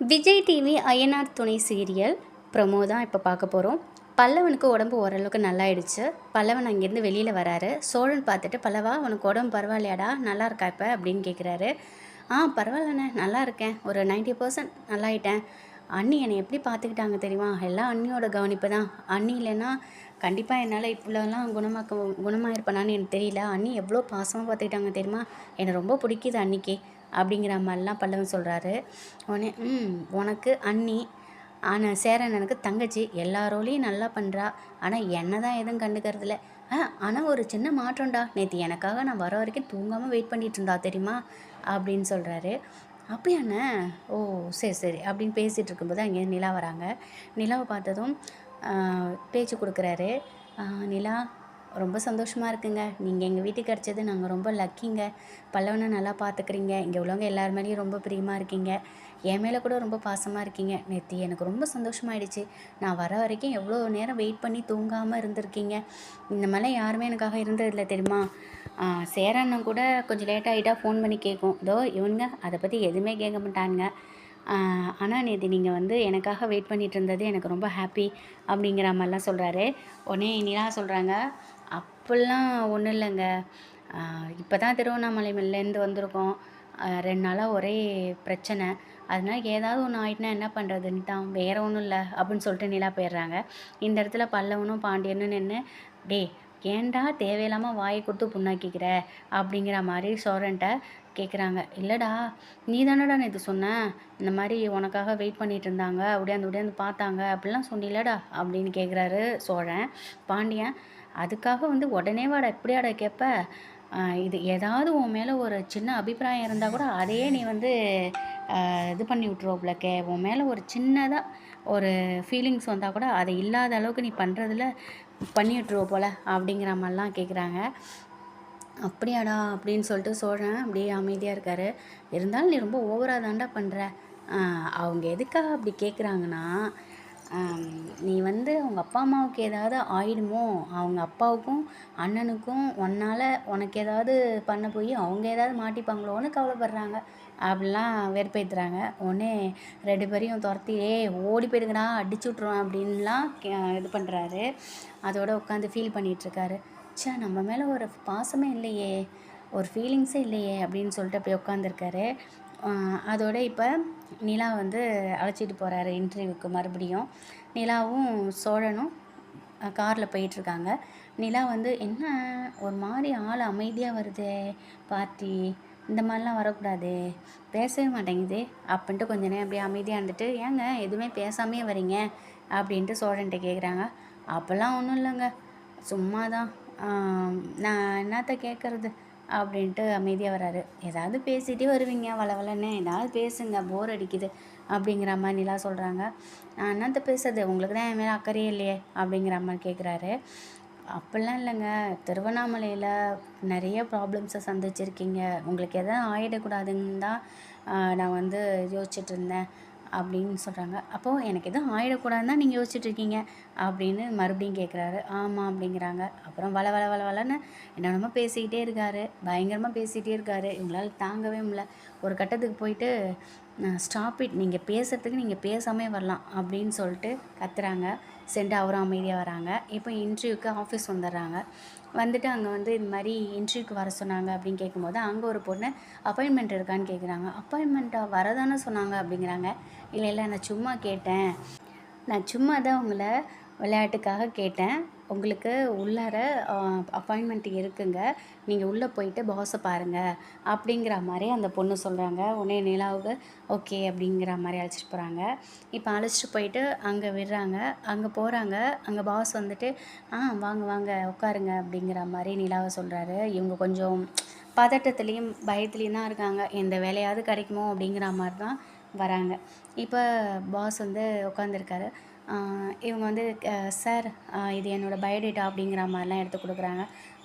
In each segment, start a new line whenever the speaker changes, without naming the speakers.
Vijay TV Ayyanar துணை serial promo தான் இப்போ பார்க்க போகிறோம். பல்லவனுக்கு உடம்பு ஓரளவுக்கு நல்லாயிடுச்சு. பல்லவன் அங்கேருந்து வெளியில் வராரு. சோழன் பார்த்துட்டு, பல்லவா உனக்கு உடம்பு பரவாயில்லையாடா, நல்லா இருக்கா இப்போ அப்படின்னு கேட்குறாரு. பரவாயில்லண்ணே, நல்லா இருக்கேன், ஒரு 90% நல்லாயிட்டேன். அண்ணி என்னை எப்படி பார்த்துக்கிட்டாங்க தெரியுமா? எல்லாம் அண்ணியோட கவனிப்பு தான். அண்ணி இல்லைன்னா கண்டிப்பாக என்னால் இவ்வளோலாம் குணமாயிருப்பேனான்னு எனக்கு தெரியல. அண்ணி எவ்வளோ பாசமாக பார்த்துக்கிட்டாங்க தெரியுமா? என்னை ரொம்ப பிடிக்குது அன்னிக்கு அப்படிங்கிற மாதிரிலாம் பல்லவன் சொல்கிறாரு. உடனே உனக்கு அண்ணி, ஆனால் சேரன் எனக்கு தங்கச்சி, எல்லா ரோலையும் நல்லா பண்ணுறா. ஆனால் என்ன தான் எதுவும் கண்டுக்கிறதில்ல. ஆனால் ஒரு சின்ன மாற்றம்டா, நேற்று எனக்காக நான் வர வரைக்கும் தூங்காமல் வெயிட் பண்ணிகிட்டு இருந்தா தெரியுமா அப்படின்னு சொல்கிறாரு. அப்படியாண்ணே? ஓ சரி சரி அப்படின்னு பேசிகிட்டு இருக்கும்போது அங்கே நிலா வராங்க. நிலாவை பார்த்ததும் பேச்சு கொடுக்குறாரு. நிலா, ரொம்ப சந்தோஷமாக இருக்குங்க, நீங்கள் எங்கள் வீட்டுக்கு கிடச்சது நாங்கள் ரொம்ப லக்கிங்க. பல்லவனை நல்லா பார்த்துக்குறீங்க, இங்கே உள்ளவங்க எல்லார் மேலேயும் ரொம்ப பிரியமாக இருக்கீங்க, என் மேலே கூட ரொம்ப பாசமாக இருக்கீங்க. நேற்று எனக்கு ரொம்ப சந்தோஷமாயிடுச்சு. நான் வர வரைக்கும் எவ்வளோ நேரம் வெயிட் பண்ணி தூங்காமல் இருந்திருக்கீங்க. இந்த மாதிரிலாம் யாருமே எனக்காக இருந்ததில்லை தெரியுமா? சேரண்ணன் கூட கொஞ்சம் லேட் ஆகிட்டா ஃபோன் பண்ணி கேட்கும். இதோ இவனுங்க அதை பற்றி எதுவுமே கேட்க மாட்டானுங்க. ஆனால் நேற்று நீங்கள் வந்து எனக்காக வெயிட் பண்ணிகிட்டு இருந்தது எனக்கு ரொம்ப ஹாப்பி அப்படிங்கிற மாதிரிலாம் சொல்கிறாரு. உடனே நிலா சொல்கிறாங்க, அப்படிலாம் ஒன்றும் இல்லைங்க, இப்போ தான் திருவண்ணாமலையிலேருந்து வந்திருக்கோம். 2 நாளாக ஒரே பிரச்சனை, அதனால் ஏதாவது ஒன்று ஆகிட்டுனா என்ன பண்ணுறதுன்னு தான், வேறு ஒன்றும் இல்லை அப்படின்னு சொல்லிட்டு நிலா போயிடுறாங்க. இந்த இடத்துல பல்லவனும் பாண்டியனும் நின்று, டே ஏன்டா தேவையில்லாமல் வாயை கொடுத்து புண்ணாக்கிக்கிற அப்படிங்கிற மாதிரி சோழன்ட்ட கேட்குறாங்க. இல்லைடா, நீ தானடா நேற்று சொன்ன, இந்த மாதிரி உனக்காக வெயிட் பண்ணிகிட்டு இருந்தாங்க, உடையாந்து பார்த்தாங்க அப்படிலாம் சொன்னில்லடா அப்படின்னு கேட்குறாரு சோழன். பாண்டியன், அதுக்காக வந்து உடனே வாடா எப்படியாடா கேட்ப, இது ஏதாவது உன் மேலே ஒரு சின்ன அபிப்பிராயம் இருந்தால் கூட அதையே நீ வந்து இது பண்ணி விட்ருவோம்லக்கே, உன் மேலே ஒரு சின்னதாக ஒரு ஃபீலிங்ஸ் வந்தால் கூட அதை இல்லாத அளவுக்கு நீ பண்ணுறதுல பண்ணி விட்ருவ போல் அப்படிங்கிற மாதிரிலாம் கேட்குறாங்க. அப்படியாடா அப்படின்னு சொல்லிட்டு சோழன் அப்படியே அமைதியாக இருக்கார். இருந்தாலும் நீ ரொம்ப ஓவராக தாண்டா பண்ணுற. அவங்க எதுக்காக அப்படி கேட்குறாங்கன்னா, நீ வந்து அவங்க அப்பா அம்மாவுக்கு ஏதாவது ஆயிடுமோ, அவங்க அப்பாவுக்கும் அண்ணனுக்கும் உன்னால் உனக்கு ஏதாவது பண்ண போய் அவங்க ஏதாவது மாட்டிப்பாங்களோன்னு கவலைப்படுறாங்க அப்படிலாம் வெறுப்பேற்றுறாங்க. உடனே 2 பேரையும் துரத்தி, ஓடி போயிடுங்கடா அடிச்சு விட்ருவேன் அப்படின்லாம் இது பண்ணுறாரு. அதோட உட்காந்து ஃபீல் பண்ணிகிட்ருக்காரு. நம்ம மேலே ஒரு பாசமே இல்லையே, ஒரு ஃபீலிங்ஸே இல்லையே அப்படின்னு சொல்லிட்டு அப்படியே உட்காந்துருக்காரு. அதோட இப்போ நிலா வந்து அழைச்சிட்டு போகிறாரு இன்டர்வியூக்கு மறுபடியும். நிலாவும் சோழனும் காரில் போயிட்டுருக்காங்க. நிலா வந்து, என்ன ஒரு மாதிரி ஆள் அமைதியாக வருதே பார்ட்டி, இந்த மாதிரிலாம் வரக்கூடாது, பேசவே மாட்டேங்குது அப்படின்ட்டு கொஞ்ச நேரம் அப்படியே அமைதியாக இருந்துட்டு, ஏங்க எதுவுமே பேசாமே வரீங்க அப்படின்ட்டு சோழன்ட்ட கேட்குறாங்க. அப்போல்லாம் ஒன்றும் இல்லைங்க, சும்மா தான், நான் என்னத்த கேட்குறது அப்படின்ட்டு அமைதியாக வராரு. ஏதாவது பேசிகிட்டே வருவீங்க வளவலன்னு, ஏதாவது பேசுங்க, போர் அடிக்குது அப்படிங்கிற மாதிரி நிலா சொல்கிறாங்க. நான் என்னத்த பேசுறது, உங்களுக்கு தான் என் மேலே அக்கறையே இல்லையே அப்படிங்கிற மாதிரி கேட்குறாரு. அப்படிலாம் இல்லைங்க, திருவண்ணாமலையில் நிறைய ப்ராப்ளம்ஸை சந்திச்சிருக்கீங்க, உங்களுக்கு எதாவது ஆகிடக்கூடாதுன்னு தான் நான் வந்து யோசிச்சுட்டு இருந்தேன் அப்படின்னு சொல்கிறாங்க. அப்போது எனக்கு எதுவும் ஆகிடக்கூடாதுன்னு தான் நீங்கள் யோசிச்சுட்ருக்கீங்க அப்படின்னு மறுபடியும் கேட்குறாரு. ஆமாம் அப்படிங்கிறாங்க. அப்புறம் வளன்னு என்னென்னமோ பேசிக்கிட்டே இருக்கார், பயங்கரமாக பேசிகிட்டே இருக்கார். இவங்களால் தாங்கவே முடியல. ஒரு கட்டத்துக்கு போயிட்டு, ஸ்டாப் இட், நீங்கள் பேசுகிறதுக்கு நீங்கள் பேசாமே வரலாம் அப்படின்னு சொல்லிட்டு கத்துறாங்க. சென்று அவரும் அமைதியாக வராங்க. இப்போ இன்டர்வியூக்கு ஆஃபீஸ் வந்துடுறாங்க. வந்துட்டு அங்கே வந்து இது மாதிரி இன்டர்வியூக்கு வர சொன்னாங்க அப்படின்னு கேட்கும்போது, அங்கே ஒரு பொண்ணு அப்பாயின்மெண்ட் இருக்கான்னு கேட்குறாங்க. அப்பாயின்மெண்ட்டாக வரதானே சொன்னாங்க அப்படிங்கிறாங்க. இல்லை நான் சும்மா கேட்டேன், நான் சும்மா தான் உங்களை விளையாட்டுக்காக கேட்டேன், உங்களுக்கு உள்ளார அப்பாயின்மெண்ட் இருக்குங்க, நீங்கள் உள்ளே போயிட்டு பாஸை பாருங்கள் அப்படிங்கிற மாதிரி அந்த பொண்ணு சொல்கிறாங்க. உடனே நிலாவுக்கு ஓகே அப்படிங்கிற மாதிரி அழைச்சிட்டு போகிறாங்க. இப்போ அழைச்சிட்டு போயிட்டு அங்கே விடுறாங்க. அங்கே போகிறாங்க. அங்கே பாஸ் வந்துட்டு, வாங்க வாங்க உட்காருங்க அப்படிங்கிற மாதிரி நிலாவை சொல்கிறாரு. இவங்க கொஞ்சம் பதட்டத்துலேயும் பயத்துலேயும் தான் இருக்காங்க, எந்த வேலையாவது கிடைக்குமோ அப்படிங்கிற மாதிரி தான் வராங்க. இப்போ பாஸ் வந்து உட்காந்துருக்காரு. இவங்க வந்து, சார் இது என்னோடய பயோடேட்டா அப்படிங்கிற மாதிரிலாம் எடுத்து கொடுக்குறாங்க.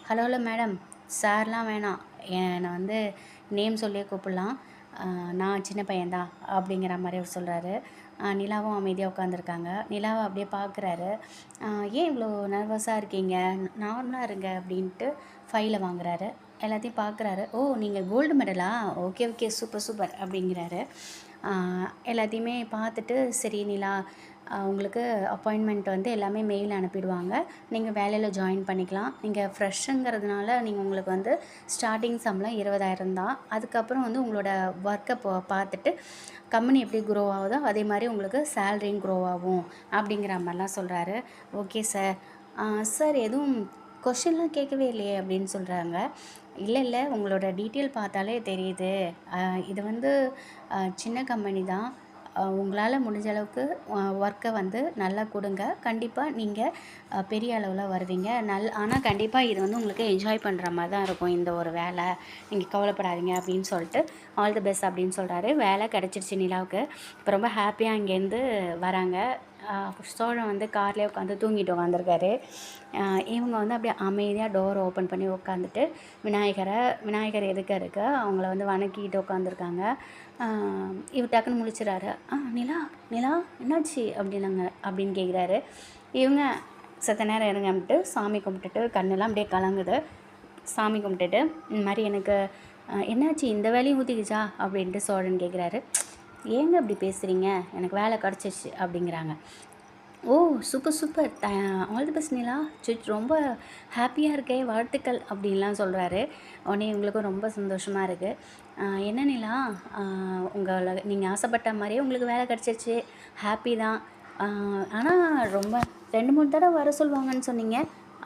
ஹலோ மேடம், சார்லாம் வேணாம், என்னை வந்து நேம் சொல்லியே கூப்பிட்லாம், நான் சின்ன பையன்தான் அப்படிங்கிற மாதிரி அவர் சொல்கிறாரு. நிலாவும் அமைதியாக உட்காந்துருக்காங்க. நிலாவை அப்படியே பார்க்குறாரு. ஏன் இவ்வளோ நர்வஸாக இருக்கீங்க, நார்மலாக இருங்க அப்படின்ட்டு ஃபைலை வாங்குறாரு. எல்லாத்தையும் பார்க்குறாரு. ஓ நீங்கள் கோல்டு மெடலா, ஓகே சூப்பர் அப்படிங்கிறாரு. எல்லாத்தையுமே பார்த்துட்டு சரி நிலா உங்களுக்கு அப்பாயின்மெண்ட் வந்து எல்லாமே மெயில் அனுப்பிடுவாங்க. நீங்கள் வேலையில் ஜாயின் பண்ணிக்கலாம். நீங்கள் ஃப்ரெஷ்ஷுங்கிறதுனால நீங்கள் உங்களுக்கு வந்து ஸ்டார்டிங் சம்பளம் 20,000 தான். அதுக்கப்புறம் வந்து உங்களோட ஒர்க்கை பார்த்துட்டு கம்பெனி எப்படி க்ரோ ஆகுதோ அதே மாதிரி உங்களுக்கு சேலரியும் க்ரோ ஆகும் அப்படிங்கிற மாதிரிலாம் சொல்கிறாரு. Okay sir. சார் எதுவும் கொஷின்லாம் கேட்கவே இல்லையே அப்படின்னு சொல்கிறாங்க. இல்லை இல்லை, உங்களோட டீட்டெயில் பார்த்தாலே தெரியுது. இது வந்து சின்ன கம்பெனி தான். உங்களால் முடிஞ்ச அளவுக்கு ஒர்க்கை வந்து நல்லா கொடுங்க. கண்டிப்பாக நீங்கள் பெரிய அளவில் வருவீங்க. ஆனால் கண்டிப்பாக இது வந்து உங்களுக்கு என்ஜாய் பண்ணுற மாதிரி தான் இருக்கும் இந்த ஒரு வேலை. நீங்கள் கவலைப்படாதீங்க அப்படின்னு சொல்லிட்டு ஆல் தி பெஸ்ட் அப்படின்னு சொல்கிறாரு. வேலை கிடச்சிருச்சு நிலாவுக்கு. இப்போ ரொம்ப ஹாப்பியாக இங்கேருந்து வராங்க. சோழன் வந்து கார்லேயே உட்காந்து தூங்கிட்டு உட்காந்துருக்காரு. இவங்க வந்து அப்படியே அமைதியாக டோர் ஓப்பன் பண்ணி உட்காந்துட்டு விநாயகர் எதுக்க இருக்க அவங்கள வந்து வணக்கிட்டு உட்காந்துருக்காங்க. இவர் டக்குன்னு முழிச்சிடறாரு. நிலா நிலா என்னாச்சு அப்படின்னு கேட்குறாரு. இவங்க செத்த நேரம் இருங்கன்ட்டு சாமி கும்பிட்டுட்டு கண்ணெல்லாம் அப்படியே கலங்குது. சாமி கும்பிட்டுட்டு இந்த மாதிரி எனக்கு என்னாச்சு இந்த வேலையும் ஊற்றிக்கிச்சா அப்படின்ட்டு சோழன் கேட்குறாரு. ஏங்க அப்படி பேசுகிறீங்க, எனக்கு வேலை கிடச்சிச்சு அப்படிங்கிறாங்க. ஓ சூப்பர் ஆல் தி பெஸ்ட் நிலா, ரொம்ப ஹாப்பியாக இருக்கே, வாழ்த்துக்கள் அப்படின்லாம் சொல்கிறாரு. உடனே இவங்களுக்கும் ரொம்ப சந்தோஷமாக இருக்குது. என்ன நிலா, நீங்கள் ஆசைப்பட்ட மாதிரியே உங்களுக்கு வேலை கிடச்சிருச்சு, ஹாப்பி தான். ஆனால் ரொம்ப 2-3 தடவை வர சொல்லுவாங்கன்னு சொன்னீங்க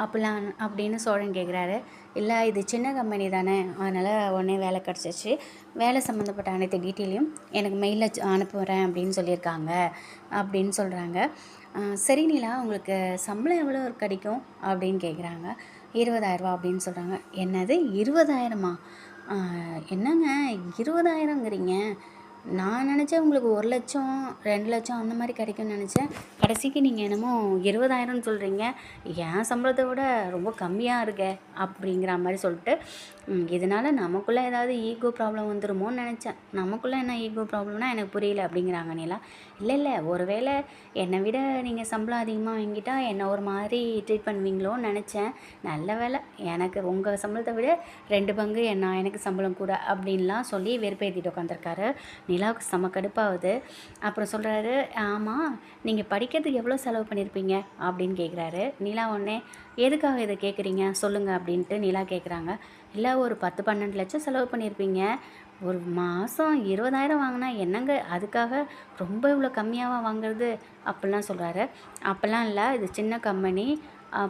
அப்படின்னு சோழன் கேட்குறாரு. இல்லை இது சின்ன கம்பெனி தானே, அதனால் உடனே வேலை கிடச்சிச்சு. வேலை சம்மந்தப்பட்ட அனைத்து டீட்டெயிலையும் எனக்கு மெயிலில் அனுப்புகிறேன் அப்படின்னு சொல்லியிருக்காங்க அப்படின்னு சொல்கிறாங்க. சரி நிலா, உங்களுக்கு சம்பளம் எவ்வளோ கிடைக்கும் அப்படின்னு கேட்குறாங்க. 20,000 அப்படின்னு சொல்கிறாங்க. என்னது 20,000மா? என்னங்க 20,000ங்கிறீங்க? நான் நினச்சேன் உங்களுக்கு 1,00,000 2,00,000 அந்த மாதிரி கிடைக்கும்னு நினச்சேன். கடைசிக்கு நீங்கள் என்னமோ 20,000ன்னு சொல்கிறீங்க. என் சம்பளத்தை விட ரொம்ப கம்மியாக இருக்கே அப்படிங்கிற மாதிரி சொல்லிட்டு, இதனால் நமக்குள்ளே ஏதாவது ஈகோ ப்ராப்ளம் வந்துடுமோன்னு நினச்சேன். நமக்குள்ளே என்ன ஈகோ ப்ராப்ளம்னா எனக்கு புரியல அப்படிங்கிறாங்க நிலா. இல்லை ஒருவேளை என்னை விட நீங்கள் சம்பளம் அதிகமாக வாங்கிட்டா என்னை ஒரு மாதிரி ட்ரீட் பண்ணுவீங்களோன்னு நினச்சேன். நல்ல வேலை, எனக்கு உங்கள் சம்பளத்தை விட 2 பங்கு எனக்கு சம்பளம் கூட அப்படின்லாம் சொல்லி வெறுப்பேற்றிட்டு உட்காந்துருக்காரு. நிலாவுக்கு செம கடுப்பாகுது. அப்புறம் சொல்கிறாரு, ஆமாம் நீங்கள் படிக்கிறதுக்கு எவ்வளோ செலவு பண்ணியிருப்பீங்க அப்படின்னு கேட்குறாரு. நிலா உடனே எதுக்காக இதை கேட்குறீங்க சொல்லுங்கள் அப்படின்ட்டு நிலா கேட்குறாங்க. இல்லை ஒரு 10-12 லட்சம் செலவு பண்ணியிருப்பீங்க. ஒரு மாதம் 20,000 வாங்கினா என்னங்க அதுக்காக ரொம்ப இவ்வளோ கம்மியாக வாங்குறது அப்படிலாம் சொல்கிறாரு. அப்போல்லாம் இல்லை, இது சின்ன கம்பெனி,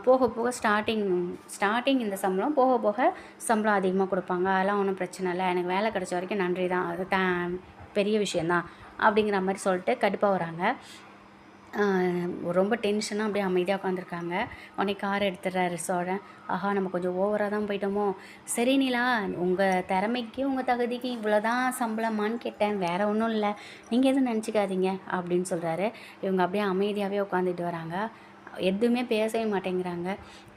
போக போக ஸ்டார்டிங் இந்த சம்பளம் போக போக சம்பளம் அதிகமாக கொடுப்பாங்க, அதெல்லாம் ஒன்றும் பிரச்சனை இல்லை, எனக்கு வேலை கிடச்ச வரைக்கும் நன்றி தான், அது பெரிய விஷயந்தான் அப்படிங்கிற மாதிரி சொல்லிட்டு கடுப்பாக வராங்க. ரொம்ப டென்ஷனாக அப்படியே அமைதியாக உட்காந்துருக்காங்க. உடனே கார் எடுத்துடுறாரு சோழன். ஆஹா நம்ம கொஞ்சம் ஓவராக தான் போயிட்டோமோ. சரி நிலா, உங்கள் திறமைக்கு உங்கள் தகுதிக்கு இவ்வளோ தான் சம்பளமான்னு கேட்டேன், வேறு ஒன்றும் இல்லை, நீங்கள் எதுவும் நினச்சிக்காதீங்க அப்படின்னு சொல்கிறாரு. இவங்க அப்படியே அமைதியாகவே உட்காந்துட்டு வராங்க. எதுவுமே பேசவே மாட்டேங்கிறாங்க.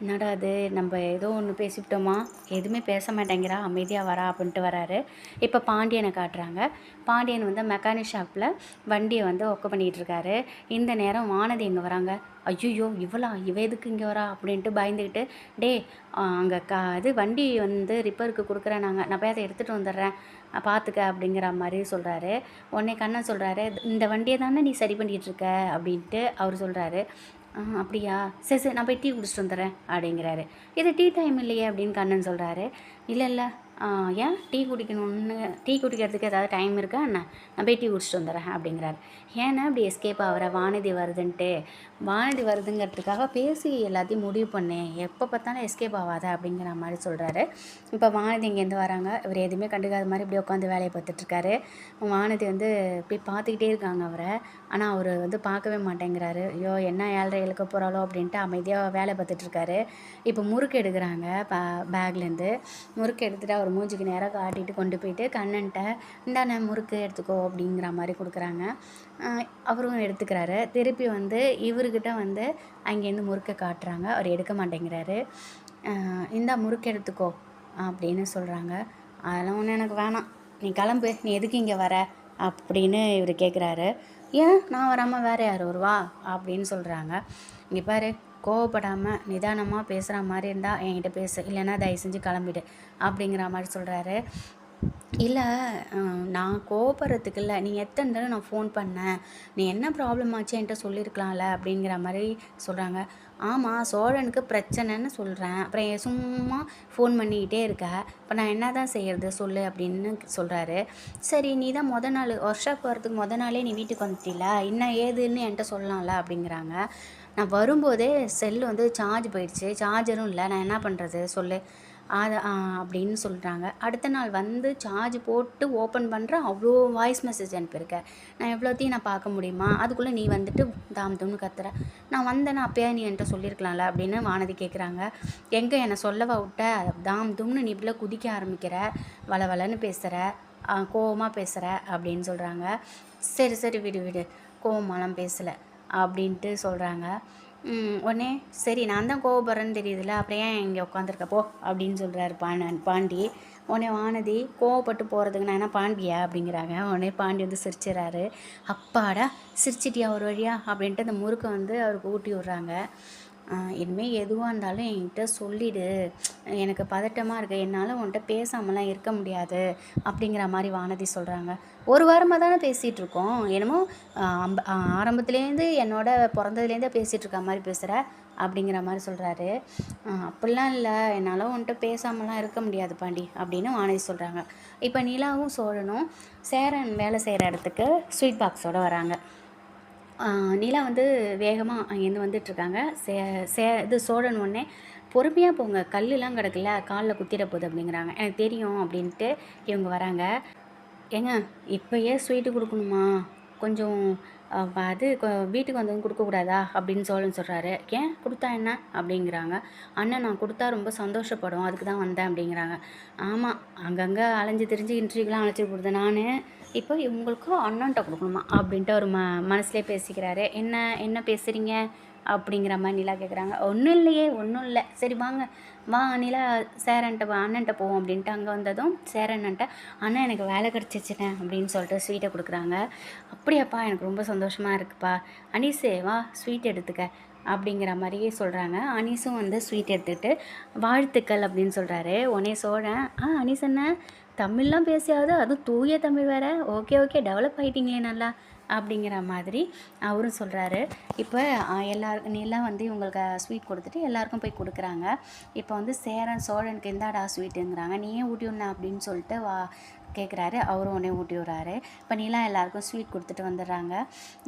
என்னடா அது, நம்ம ஏதோ ஒன்று பேசிவிட்டோமா, எதுவுமே பேச மாட்டேங்கிறா, அமைதியாக வரா அப்படின்ட்டு வராரு. இப்போ பாண்டியனை காட்டுறாங்க. பாண்டியன் வந்து மெக்கானிக் ஷாப்பில் வண்டியை வந்து ஒர்க் பண்ணிகிட்ருக்காரு. இந்த நேரம் வானதி இங்கே வராங்க. ஐயோ இவ எதுக்கு இங்கே வரா அப்படின்ட்டு பயந்துக்கிட்டு, டே அங்கே இது வண்டி வந்து ரிப்பேருக்கு கொடுக்குறேன், நான் போய் அதை எடுத்துகிட்டு வந்துடுறேன், பார்த்துக்க அப்படிங்கிற மாதிரி சொல்கிறாரு. உடனே கண்ணன் சொல்கிறாரு, இந்த வண்டியை தானே நீ சரி பண்ணிகிட்ருக்க அப்படின்ட்டு அவர் சொல்கிறாரு. அப்படியா, சரி நான் போய் டீ குடிச்சிட்டு வந்துடுறேன் அப்படிங்கிறாரு. இது டீ டைம் இல்லையே அப்படின்னு கண்ணன் சொல்கிறாரு. இல்லை ஏன் டீ குடிக்கிறதுக்கு ஏதாவது டைம் இருக்கா என்ன, நான் போய் டீ குடிச்சிட்டு வந்துடுறேன் அப்படிங்கிறாரு. ஏன்னா அப்படி எஸ்கேப் ஆகிற, வானதி வருதுங்கிறதுக்காக பேசி எல்லாத்தையும் முடிவு பண்ணேன், எப்போ பார்த்தாலும் எஸ்கேப் ஆகாத அப்படிங்கிற மாதிரி சொல்கிறாரு. இப்போ வானதி இங்கேருந்து வராங்க. இவர் எதுவுமே கண்டுக்காத மாதிரி இப்படி உட்காந்து வேலையை பார்த்துட்ருக்காரு. வானதி வந்து இப்படி பார்த்துக்கிட்டே இருக்காங்க அவரை. ஆனால் அவர் வந்து பார்க்கவே மாட்டேங்கிறாரு. ஐயோ என்ன 7:30 இழுக்க போகிறாளோ அப்படின்ட்டு அமைதியாக வேலை பார்த்துட்ருக்காரு. இப்போ முறுக்கு எடுக்கிறாங்க. பேக்லேருந்து முறுக்கு எடுத்துகிட்டு அவர் மூஞ்சிக்கு நேராக காட்டிட்டு கொண்டு போயிட்டு கண்ணன்ட்ட இந்தாண்ணே முறுக்கு எடுத்துக்கோ அப்படிங்கிற மாதிரி கொடுக்குறாங்க. அவரும் எடுத்துக்கிறாரு. திருப்பி வந்து இவர்கிட்ட வந்து அங்கேருந்து முறுக்கை காட்டுறாங்க. அவர் எடுக்க மாட்டேங்கிறாரு. இந்தா முறுக்கு எடுத்துக்கோ அப்படின்னு சொல்கிறாங்க. அதெல்லாம் ஒன்றும் எனக்கு வேணாம், நீ கிளம்பு, நீ எதுக்கு இங்கே வர அப்படின்னு இவர் கேட்குறாரு. ஏன் நான் வராமல் வேறு யார் வருவா அப்படின்னு சொல்கிறாங்க. இங்கே பாரு, கோவப்படாமல் நிதானமாக பேசுகிற மாதிரி இருந்தால் என்கிட்ட பேசு, இல்லைன்னா தயவு செஞ்சு கிளம்பிடு அப்படிங்கிற மாதிரி சொல்கிறாரு. இல்ல, நான் கோவப்படுறதுக்கு இல்ல. நீ எத்தன தடவ நான் ஃபோன் பண்ணேன். நீ என்ன ப்ராப்ளம் ஆச்சு என்ட்ட சொல்லியிருக்கலாம்ல அப்படிங்கிற மாரி சொல்றாங்க. ஆமா, சோழனுக்கு பிரச்சனைன்னு சொல்றேன். அப்புறம் ஏன் சும்மா ஃபோன் பண்ணிக்கிட்டே இருக்க. இப்ப நான் என்ன தான் செய்யறது சொல்லு அப்படின்னு சொல்றாரு. சரி, நீ தான் மொத நாள் ஒர்க் ஷாப் போறதுக்கு மொத நாளே நீ வீட்டுக்கு வந்துட்டீல. என்ன ஏதுன்னு என்ட்ட சொல்லலாம்ல அப்படிங்கிறாங்க. நான் வரும்போதே செல்லு வந்து சார்ஜ் போயிடுச்சு. சார்ஜரும் இல்ல. நான் என்ன பண்றது சொல்லு? அது அப்படின்னு சொல்றாங்க. அடுத்த நாள் வந்து சார்ஜ் போட்டு ஓப்பன் பண்றேன். அவ்ளோ வாய்ஸ் மெசேஜ் அனுப்பியிருக்க. நான் எவ்வளோத்தையும் நான் பார்க்க முடியுமா? அதுக்குள்ள நீ வந்துட்டு தாம் தூம்னு கத்துற. நான் வந்தேன்னா அப்பயே நீ என்ட்ட சொல்லியிருக்கலாம்ல அப்படின்னு வானதி கேட்குறாங்க. எங்க என்ன சொல்லவா விட்ட? தாம் தூம்னு நீ இப்படிலாம் குதிக்க ஆரம்பிக்கிற. வளவளன்னு பேசுற. கோவமா பேசுற அப்படின்னு சொல்றாங்க. சரி, சரி விடு, விடு. கோவமாலாம் பேசல அப்படின்ட்டு சொல்றாங்க. உடனே சரி நான் தான் கோவப்படுறேன்னு தெரியுதுல்ல, அப்புறம் ஏன் இங்கே உட்காந்துருக்க போ அப்படின்னு சொல்கிறாரு பாண்டி. உடனே வானதி கோவப்பட்டு போகிறதுக்கு நான் என்ன பாண்டியா அப்படிங்கிறாங்க. உடனே பாண்டி வந்து சிரிச்சிடறாரு. அப்பாடா சிரிச்சிட்டியா ஒரு வழியா அப்படின்ட்டு அந்த முறுக்கை வந்து அவருக்கு ஊட்டி விட்றாங்க. இனிமேல் எதுவாக இருந்தாலும் என்கிட்ட சொல்லிடு. எனக்கு பதட்டமாக இருக்குது. என்னால் உன்கிட்ட பேசாமலாம் இருக்க முடியாது அப்படிங்கிற மாதிரி வானதி சொல்கிறாங்க. ஒரு வாரமாக தானே பேசிகிட்டு இருக்கோம். என்னமோ ஆரம்பத்துலேருந்து என்னோட பிறந்ததுலேருந்தே பேசிகிட்டு இருக்க மாதிரி பேசுகிற அப்படிங்கிற மாதிரி சொல்கிறாரு. அப்படிலாம் இல்லை, என்னால் உன்கிட்ட பேசாமலாம் இருக்க முடியாது பாண்டி அப்படின்னு வானதி சொல்கிறாங்க. இப்போ நிலாவும் சோழனும் சேரன் வேலை செய்கிற இடத்துக்கு ஸ்வீட் பாக்ஸோடு வராங்க. நிலா வந்து வேகமாக அங்கேருந்து வந்துட்டுருக்காங்க. இது சோழன் உடனே பொறுமையாக போங்க, கல்லுலாம் கிடக்குல்ல, காலில் குத்திட போகுது அப்படிங்கிறாங்க. எனக்கு தெரியும் அப்படின்ட்டு இவங்க வராங்க. ஏங்க இப்போயே ஸ்வீட்டு கொடுக்கணுமா? கொஞ்சம் அது வீட்டுக்கு வந்ததும் கொடுக்கக்கூடாதா அப்படின்னு சோழன் சொல்கிறாரு. ஏன் கொடுத்தா என்ன அப்படிங்கிறாங்க. அண்ணன் நான் கொடுத்தா ரொம்ப சந்தோஷப்படும், அதுக்கு தான் வந்தேன் அப்படிங்கிறாங்க. ஆமாம், அங்கங்கே அலைஞ்சு திரிஞ்சு இன்ட்ரிவ்யூலாம் அழைச்சிட்டு போடுறது நான். இப்போ இவங்களுக்கும் அண்ணன்ட்ட கொடுக்கணுமா அப்படின்ட்டு ஒரு மனசுலேயே பேசிக்கிறாரு. என்ன என்ன பேசுகிறீங்க அப்படிங்கிற மாதிரி நிலா கேட்குறாங்க. ஒன்றும் இல்லையே, ஒன்றும் இல்லை. சரி வாங்க, வா நிலா, சேரன்ட்ட அண்ணன்ட்ட போவோம் அப்படின்ட்டு அங்கே வந்ததும் சேரன்ட்ட அண்ணன் எனக்கு வேலை கிடச்சிச்சினே அப்படின்னு சொல்லிட்டு ஸ்வீட்டை கொடுக்குறாங்க. அப்படியாப்பா, எனக்கு ரொம்ப சந்தோஷமாக இருக்குப்பா. அனீஸே வா ஸ்வீட் எடுத்துக்க அப்படிங்கிற மாதிரியே சொல்கிறாங்க. அனீஸும் வந்து ஸ்வீட் எடுத்துக்கிட்டு வாழ்த்துக்கள் அப்படின்னு சொல்கிறாரு. உடனே சோழன் அனீஸ் என்ன தமிழ்லாம் பேசியாவது, அதுவும் தூய தமிழ் வேறு. ஓகே ஓகே, டெவலப் ஆகிட்டீங்களே நல்லா அப்படிங்கிற மாதிரி அவரும் சொல்கிறாரு. இப்போ எல்லாம் வந்து இவங்களுக்கு ஸ்வீட் கொடுத்துட்டு எல்லாருக்கும் போய் கொடுக்குறாங்க. இப்போ வந்து சேரன் சோழனுக்கு எந்தாடா ஸ்வீட்டுங்கிறாங்க. நீயே ஊட்டி விடண அப்படின்னு சொல்லிட்டு கேட்குறாரு. அவரும் உடனே ஊட்டி விட்றாரு. இப்போ நிலா எல்லாருக்கும் ஸ்வீட் கொடுத்துட்டு வந்துடுறாங்க.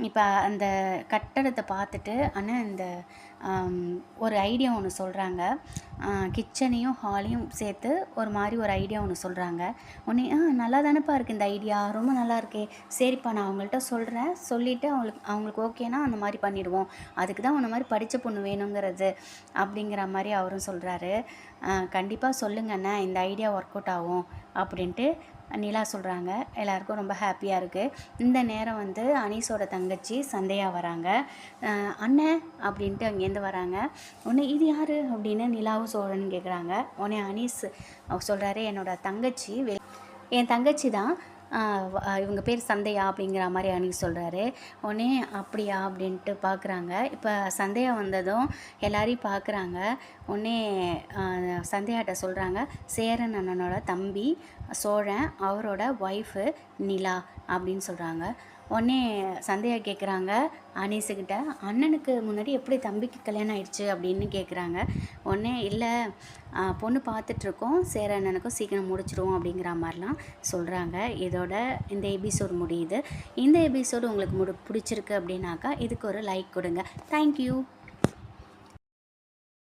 இப்போ அந்த கட்டடத்தை பார்த்துட்டு அண்ணன் இந்த ஒரு ஐடியா ஒன்று சொல்கிறாங்க. கிச்சனையும் ஹாலையும் சேர்த்து ஒரு மாதிரி ஒரு ஐடியா ஒன்று சொல்கிறாங்க. உடனே நல்லா தானேப்பா இருக்குது இந்த ஐடியா, ரொம்ப நல்லா இருக்கே. சரிப்பா நான் அவங்கள்ட்ட சொல்கிறேன், சொல்லிவிட்டு அவங்களுக்கு ஓகேனா அந்த மாதிரி பண்ணிவிடுவோம். அதுக்கு தான் உன்ன மாதிரி படித்த பொண்ணு வேணுங்கிறது அப்படிங்கிற மாதிரி அவரும் சொல்கிறாரு. கண்டிப்பாக சொல்லுங்கண்ணே, இந்த ஐடியா ஒர்க் அவுட் ஆகும் அப்படின்ட்டு நிலா சொல்கிறாங்க. எல்லாருக்கும் ரொம்ப ஹாப்பியாக இருக்குது. இந்த நேரம் வந்து அனீஸோட தங்கச்சி சந்தையா வராங்க. அண்ணன் அப்படின்ட்டு அங்கேருந்து வராங்க. உடனே இது யார் அப்படின்னு நிலாவும் சோழன் கேட்குறாங்க. உடனே அனீஸ் சொல்கிறாரு, என்னோடய தங்கச்சி என் தங்கச்சி தான், இவங்க பேர் சந்தையா அப்படிங்கிற மாதிரி அனீஸ் சொல்கிறாரு. உடனே அப்படியா அப்படின்ட்டு பார்க்குறாங்க. இப்போ சந்தையா வந்ததும் எல்லாரையும் பார்க்குறாங்க. உடனே சந்தையாட்ட சொல்கிறாங்க, சேரன் அண்ணனோட தம்பி சோழன், அவரோட ஒய்ஃபு நிலா அப்படின்னு சொல்கிறாங்க. உடனே சந்தையா கேட்குறாங்க அனீஸுக்கிட்ட, அண்ணனுக்கு முன்னாடி எப்படி தம்பிக்கு கல்யாணம் ஆயிடுச்சு அப்படின்னு கேட்குறாங்க. உடனே இல்லை, பொண்ணு பார்த்துட்ருக்கோம், சேர அண்ணனுக்கும் சீக்கிரம் முடிச்சிடுவோம் அப்படிங்கிற மாதிரிலாம் சொல்கிறாங்க. இதோட இந்த எபிசோடு முடியுது. இந்த எபிசோடு உங்களுக்கு பிடிச்சிருக்கு அப்படின்னாக்கா இதுக்கு ஒரு லைக் கொடுங்க. தேங்க்யூ.